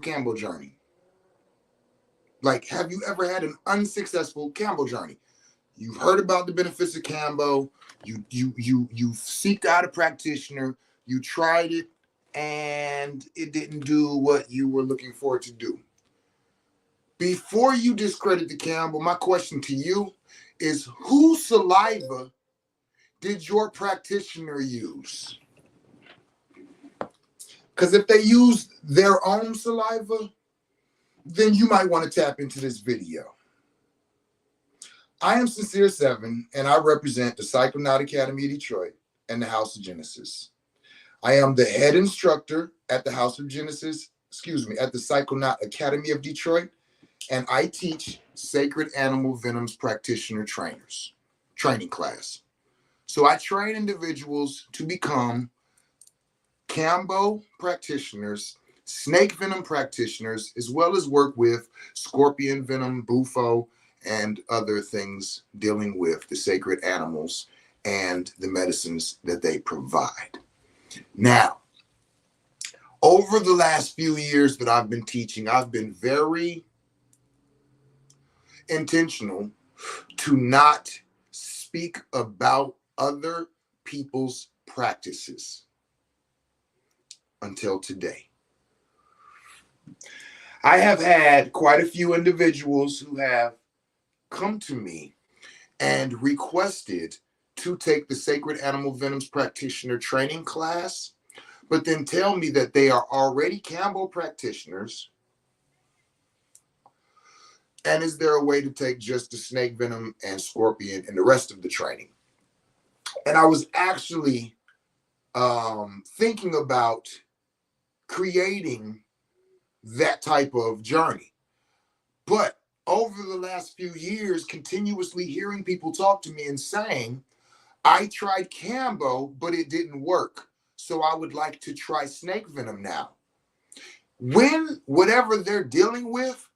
Kambo Journey? Like, have you ever had an unsuccessful Kambo Journey? You've heard about the benefits of Kambo. You seeked out a practitioner. You tried it, and it didn't do what you were looking for it to do. Before you discredit the Kambo, my question to you is: whose saliva did your practitioner use? Because if they used their own saliva, then you might want to tap into this video. I am Sincere Seven, and I represent the Psychonaut Academy of Detroit and the House of Genesis. I am the head instructor at the House of Genesis, at the Psychonaut Academy of Detroit, and I teach Sacred Animal Venoms Practitioner training class. So I train individuals to become Kambo practitioners, snake venom practitioners, as well as work with scorpion venom, bufo, and other things dealing with the sacred animals and the medicines that they provide. Now, over the last few years that I've been teaching, I've been very intentional to not speak about other people's practices until today. I have had quite a few individuals who have come to me and requested to take the Sacred Animal Venoms Practitioner training class, but then tell me that they are already Kambo practitioners. And is there a way to take just the snake venom and scorpion and the rest of the training? And I was actually thinking about creating that type of journey. But over the last few years, continuously hearing people talk to me and saying, I tried Kambo, but it didn't work. So I would like to try snake venom now. When whatever they're dealing with,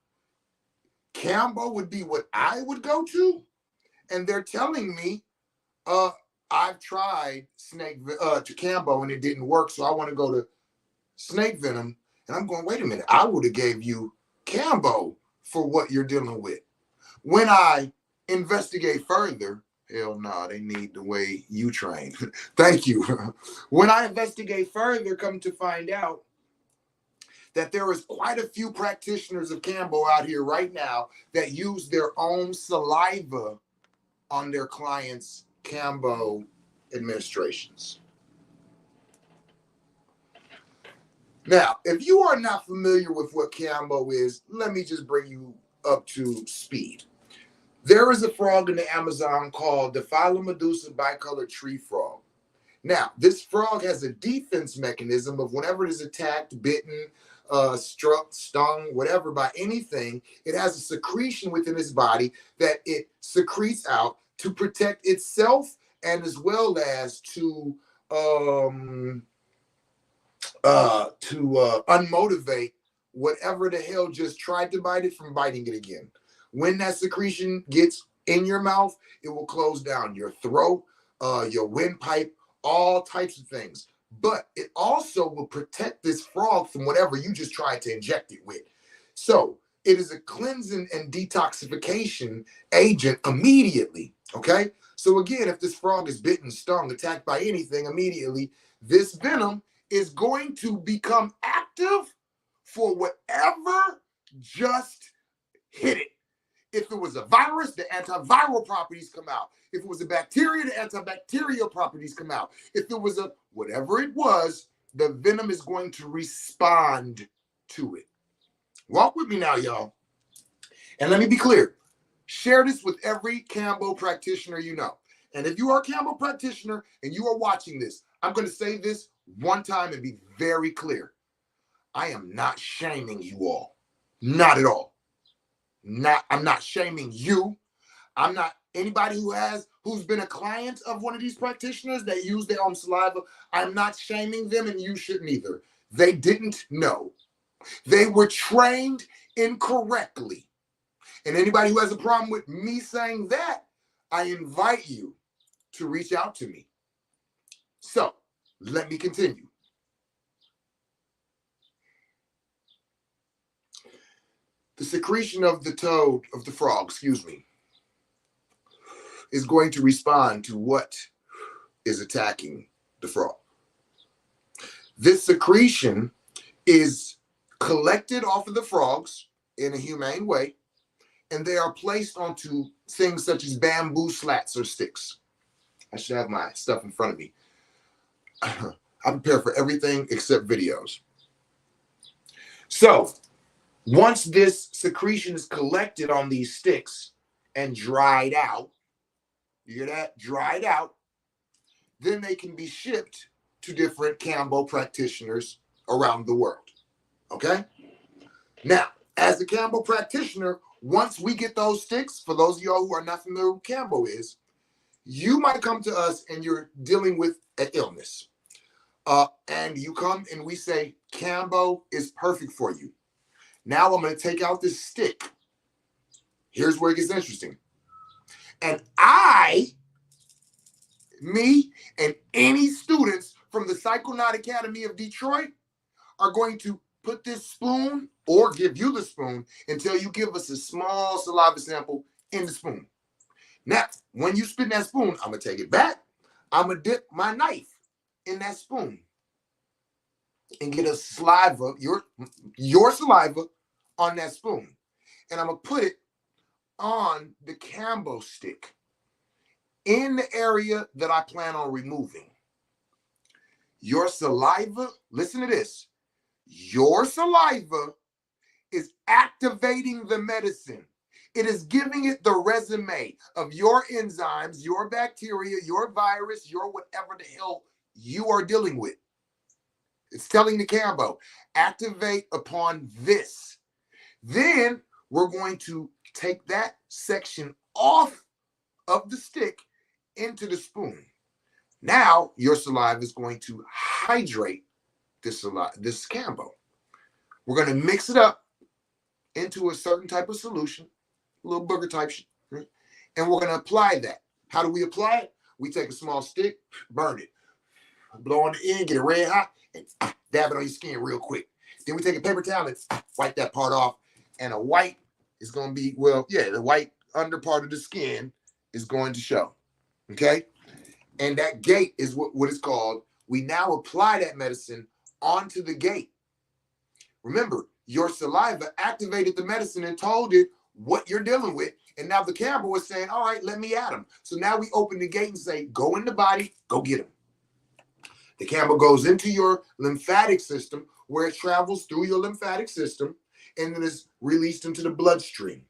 Kambo would be what I would go to. And they're telling me, I've tried to Kambo and it didn't work. So I want to go to snake venom. And I'm going, wait a minute, I would have gave you Kambo for what you're dealing with. When I investigate further, hell no, they need the way you train. Thank you. When I investigate further, come to find out that there is quite a few practitioners of Kambo out here right now that use their own saliva on their clients' Kambo administrations. Now, if you are not familiar with what Kambo is, let me just bring you up to speed. There is a frog in the Amazon called the Philomedusa bicolored tree frog. Now, this frog has a defense mechanism of whenever it is attacked, bitten, struck, stung, whatever, by anything, it has a secretion within its body that it secretes out to protect itself and as well as to unmotivate whatever the hell just tried to bite it from biting it again. When that secretion gets in your mouth, it will close down your throat, your windpipe, all types of things. But it also will protect this frog from whatever you just tried to inject it with. So it is a cleansing and detoxification agent immediately. Okay. So again, if this frog is bitten, stung, attacked by anything immediately, this venom is going to become active for whatever just hit it. If it was a virus, the antiviral properties come out. If it was a bacteria, the antibacterial properties come out. If it was a whatever it was, the venom is going to respond to it. Walk with me now, y'all. And let me be clear. Share this with every Kambo practitioner you know. And if you are a Kambo practitioner and you are watching this, I'm going to say this one time and be very clear. I am not shaming you all. Not at all. I'm not shaming you. I'm not anybody who's been a client of one of these practitioners that use their own saliva. I'm not shaming them, and you shouldn't either. They didn't know. They were trained incorrectly. And anybody who has a problem with me saying that, I invite you to reach out to me. So let me continue. the secretion of the frog, excuse me, is going to respond to what is attacking the frog. This secretion is collected off of the frogs in a humane way, and they are placed onto things such as bamboo slats or sticks. I should have my stuff in front of me. I prepare for everything except videos. So once this secretion is collected on these sticks and dried out, you hear that? Dried out, then they can be shipped to different Kambo practitioners around the world. Okay? Now, as a Kambo practitioner, once we get those sticks, for those of y'all who are not familiar with Kambo is, you might come to us and you're dealing with an illness. And you come and we say, Kambo is perfect for you. Now I'm going to take out this stick. Here's where it gets interesting. And me, and any students from the Psychonaut Academy of Detroit are going to put this spoon or give you the spoon until you give us a small saliva sample in the spoon. Now, when you spit in that spoon, I'm going to take it back. I'm going to dip my knife in that spoon and get a saliva, your saliva on that spoon. And I'm going to put it on the Kambo stick in the area that I plan on removing. Your saliva, listen to this, your saliva is activating the medicine. It is giving it the resume of your enzymes, your bacteria, your virus, your whatever the hell you are dealing with. It's telling the Kambo, activate upon this. Then we're going to take that section off of the stick into the spoon. Now your saliva is going to hydrate this Kambo. We're going to mix it up into a certain type of solution, a little booger type shit, right? And we're going to apply that. How do we apply it? We take a small stick, burn it, blow on the end, get it red hot, and dab it on your skin real quick. Then we take a paper towel and wipe that part off, and a white is going to be, the white under part of the skin is going to show, okay? And that gate is what it's called. We now apply that medicine onto the gate. Remember, your saliva activated the medicine and told it what you're dealing with. And now the Kambo is saying, all right, let me at him. So now we open the gate and say, go in the body, go get him. The Kambo goes into your lymphatic system where it travels through your lymphatic system and then is released into the bloodstream.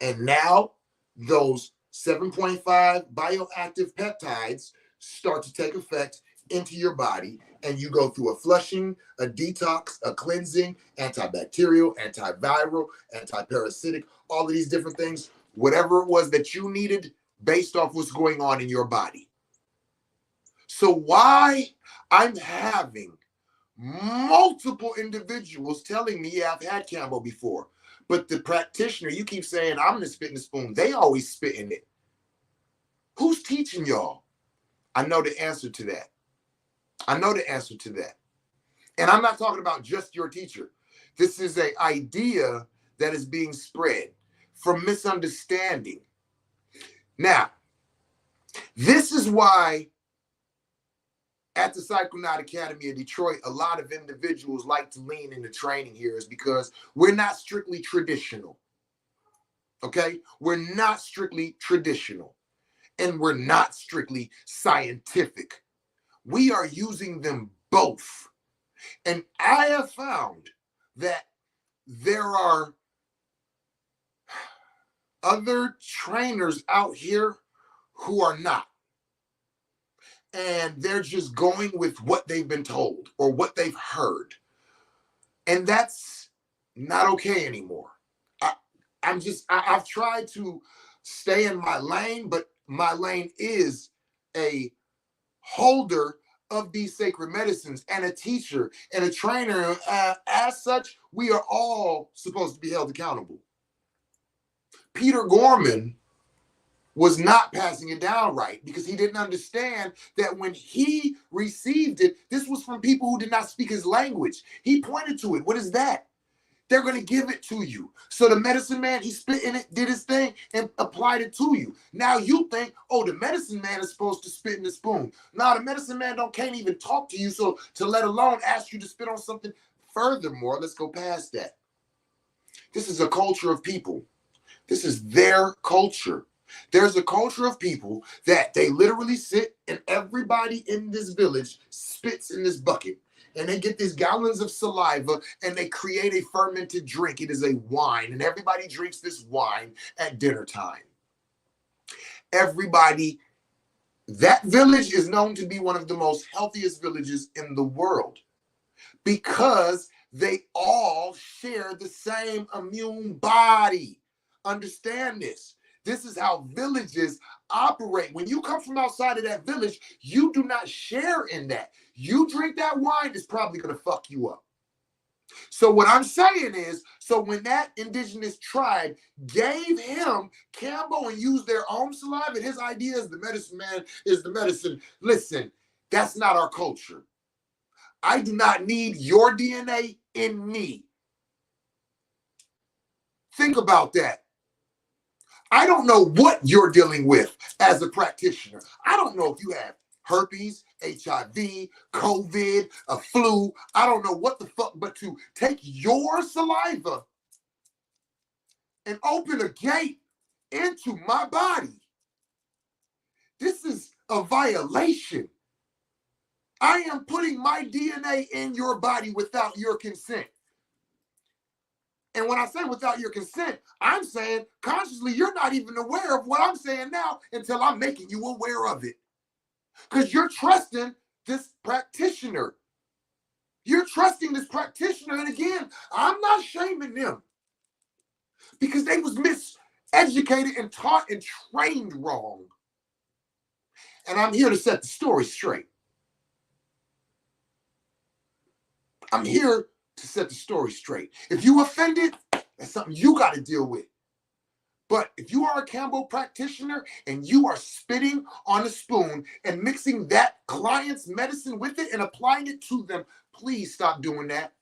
And now those 7.5 bioactive peptides start to take effect into your body, and you go through a flushing, a detox, a cleansing, antibacterial, antiviral, antiparasitic, all of these different things, whatever it was that you needed based off what's going on in your body. So why I'm having multiple individuals telling me, yeah, I've had Kambo before, but the practitioner, you keep saying, I'm gonna spit in the spoon. They always spit in it. Who's teaching y'all? I know the answer to that. I know the answer to that. And I'm not talking about just your teacher. This is an idea that is being spread from misunderstanding. Now, this is why at the Psychonaut Academy of Detroit, a lot of individuals like to lean into training here is because we're not strictly traditional. Okay? We're not strictly traditional. And we're not strictly scientific. We are using them both. And I have found that there are other trainers out here who are not. And they're just going with what they've been told or what they've heard. And that's not okay anymore. I've tried to stay in my lane, but my lane is a holder of these sacred medicines and a teacher and a trainer. As such, we are all supposed to be held accountable. Peter Gorman was not passing it down right because he didn't understand that when he received it, this was from people who did not speak his language. He pointed to it. What is that? They're going to give it to you. So the medicine man, he spit in it, did his thing, and applied it to you. Now you think, oh, the medicine man is supposed to spit in the spoon. Now the medicine man can't even talk to you, so to let alone ask you to spit on something. Furthermore, let's go past that. This is a culture of people. This is their culture. There's a culture of people that they literally sit and everybody in this village spits in this bucket. And they get these gallons of saliva and they create a fermented drink. It is a wine, and everybody drinks this wine at dinner time. Everybody, that village is known to be one of the most healthiest villages in the world because they all share the same immune body. Understand this. This is how villages operate. When you come from outside of that village, you do not share in that. You drink that wine, it's probably going to fuck you up. So what I'm saying is, so when that indigenous tribe gave him Kambo and used their own saliva, his idea is the medicine man is the medicine. Listen, that's not our culture. I do not need your DNA in me. Think about that. I don't know what you're dealing with as a practitioner. I don't know if you have herpes, HIV, COVID, a flu. I don't know what the fuck, but to take your saliva and open a gate into my body, this is a violation. I am putting my DNA in your body without your consent. And when I say without your consent, I'm saying consciously you're not even aware of what I'm saying now until I'm making you aware of it. Because you're trusting this practitioner. You're trusting this practitioner. And again, I'm not shaming them because they was miseducated and taught and trained wrong. And I'm here to set the story straight. I'm here to set the story straight. If you offended, that's something you got to deal with. But if you are a Kambo practitioner and you are spitting on a spoon and mixing that client's medicine with it and applying it to them, please stop doing that.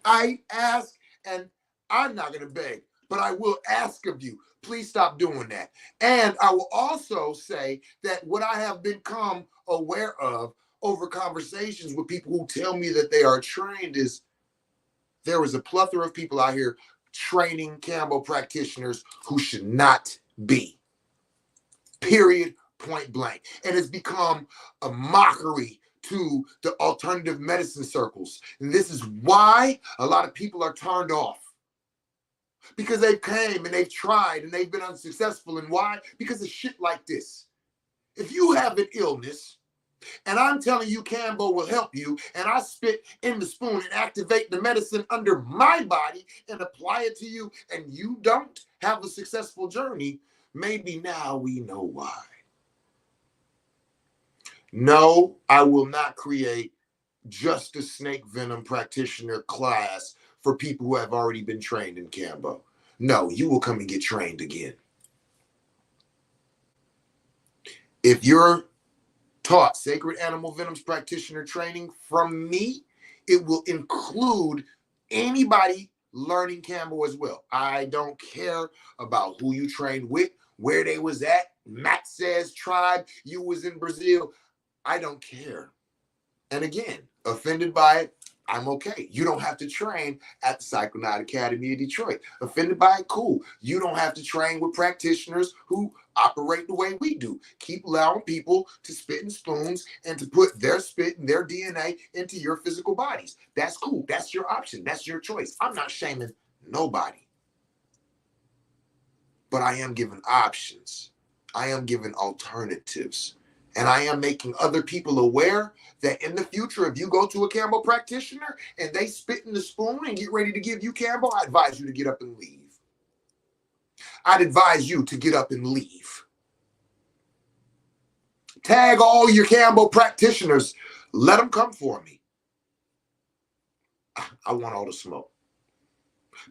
I ask, and I'm not going to beg, but I will ask of you, please stop doing that. And I will also say that what I have become aware of over conversations with people who tell me that they are trained is there is a plethora of people out here training Kambo practitioners who should not be. Period, point blank. And it's become a mockery to the alternative medicine circles. And this is why a lot of people are turned off. Because they've came and they've tried and they've been unsuccessful. And why? Because of shit like this. If you have an illness, and I'm telling you Kambo will help you, and I spit in the spoon and activate the medicine under my body and apply it to you, and you don't have a successful journey, maybe now we know why. No, I will not create just a snake venom practitioner class for people who have already been trained in Kambo. No, you will come and get trained again. If you're taught sacred animal venoms practitioner training from me, it will include anybody learning Kambo as well. I don't care about who you trained with, where they was at, Matt says tribe, you was in Brazil. I don't care. And again, offended by it, I'm okay. You don't have to train at the Psychonaut Academy of Detroit. Offended by it, cool. You don't have to train with practitioners who operate the way we do. Keep allowing people to spit in spoons and to put their spit and their DNA into your physical bodies. That's cool. That's your option. That's your choice. I'm not shaming nobody. But I am giving options. I am giving alternatives. And I am making other people aware that in the future, if you go to a Kambo practitioner and they spit in the spoon and get ready to give you Kambo, I advise you to get up and leave. I'd advise you to get up and leave. Tag all your Kambo practitioners. Let them come for me. I want all the smoke.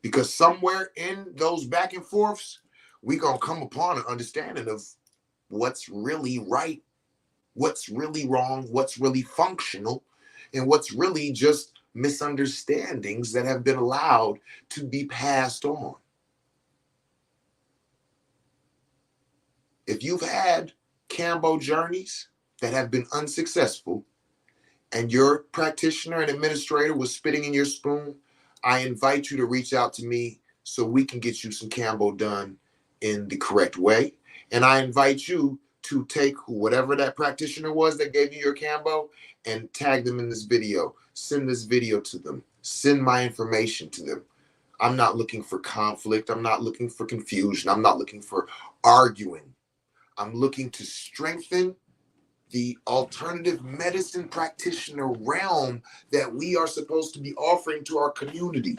Because somewhere in those back and forths, we're going to come upon an understanding of what's really right, what's really wrong, what's really functional, and what's really just misunderstandings that have been allowed to be passed on. If you've had Kambo journeys that have been unsuccessful and your practitioner and administrator was spitting in your spoon, I invite you to reach out to me so we can get you some Kambo done in the correct way. And I invite you to take whatever that practitioner was that gave you your Kambo and tag them in this video. Send this video to them. Send my information to them. I'm not looking for conflict. I'm not looking for confusion. I'm not looking for arguing. I'm looking to strengthen the alternative medicine practitioner realm that we are supposed to be offering to our community.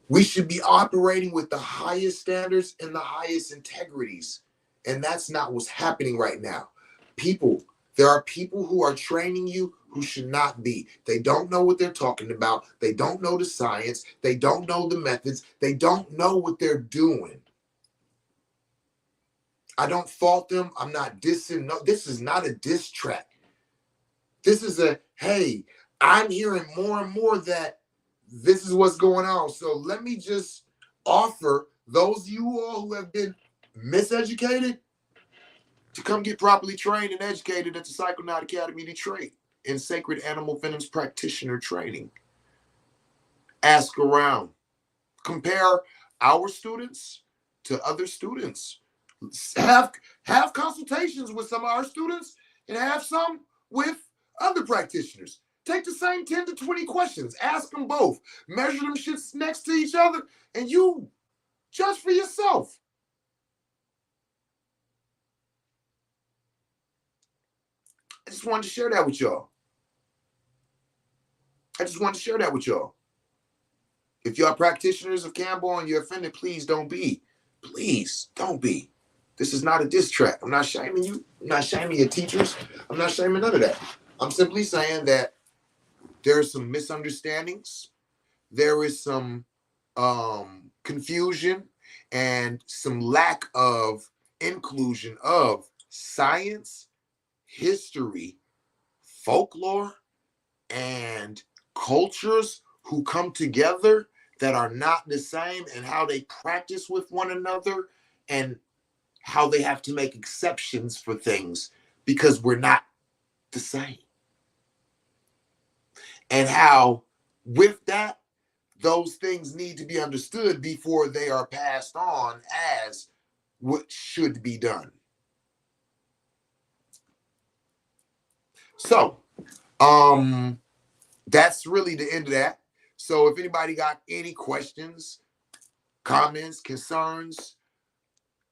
We should be operating with the highest standards and the highest integrities. And that's not what's happening right now. There are people who are training you who should not be. They don't know what they're talking about. They don't know the science. They don't know the methods. They don't know what they're doing. I don't fault them. I'm not dissing. No, this is not a diss track. This is hey, I'm hearing more and more that this is what's going on. So let me just offer those of you all who have been miseducated to come get properly trained and educated at the Psychonaut Academy Detroit in Sacred Animal Venoms practitioner training. Ask around. Compare our students to other students. Have consultations with some of our students and have some with other practitioners. Take the same 10 to 20 questions. Ask them both. Measure them shits next to each other and you judge for yourself. I just wanted to share that with y'all. If you are practitioners of Kambo and you're offended, please don't be. Please don't be. This is not a diss track. I'm not shaming you. I'm not shaming your teachers. I'm not shaming none of that. I'm simply saying that there are some misunderstandings. There is some confusion and some lack of inclusion of science, history, folklore, and cultures who come together that are not the same, and how they practice with one another, and how they have to make exceptions for things because we're not the same. And how with that, those things need to be understood before they are passed on as what should be done. So, that's really the end of that. So if anybody got any questions, comments, concerns,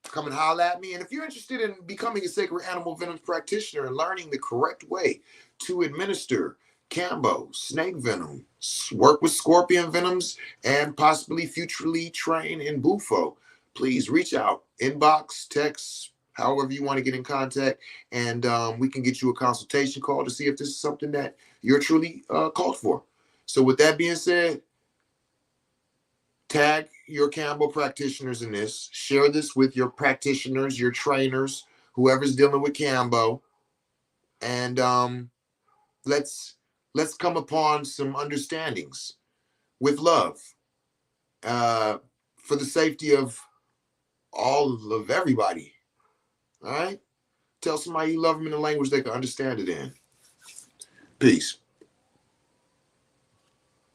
come and holler at me. And if you're interested in becoming a Sacred Animal Venoms practitioner and learning the correct way to administer Kambo, snake venom, work with scorpion venoms, and possibly futurely train in Bufo, please reach out, inbox, text, however you want to get in contact, and we can get you a consultation call to see if this is something that you're truly called for. So with that being said, tag your Kambo practitioners in this. Share this with your practitioners, your trainers, whoever's dealing with Kambo, and let's come upon some understandings with love, for the safety of all of everybody. All right? Tell somebody you love them in a language they can understand it in. Peace.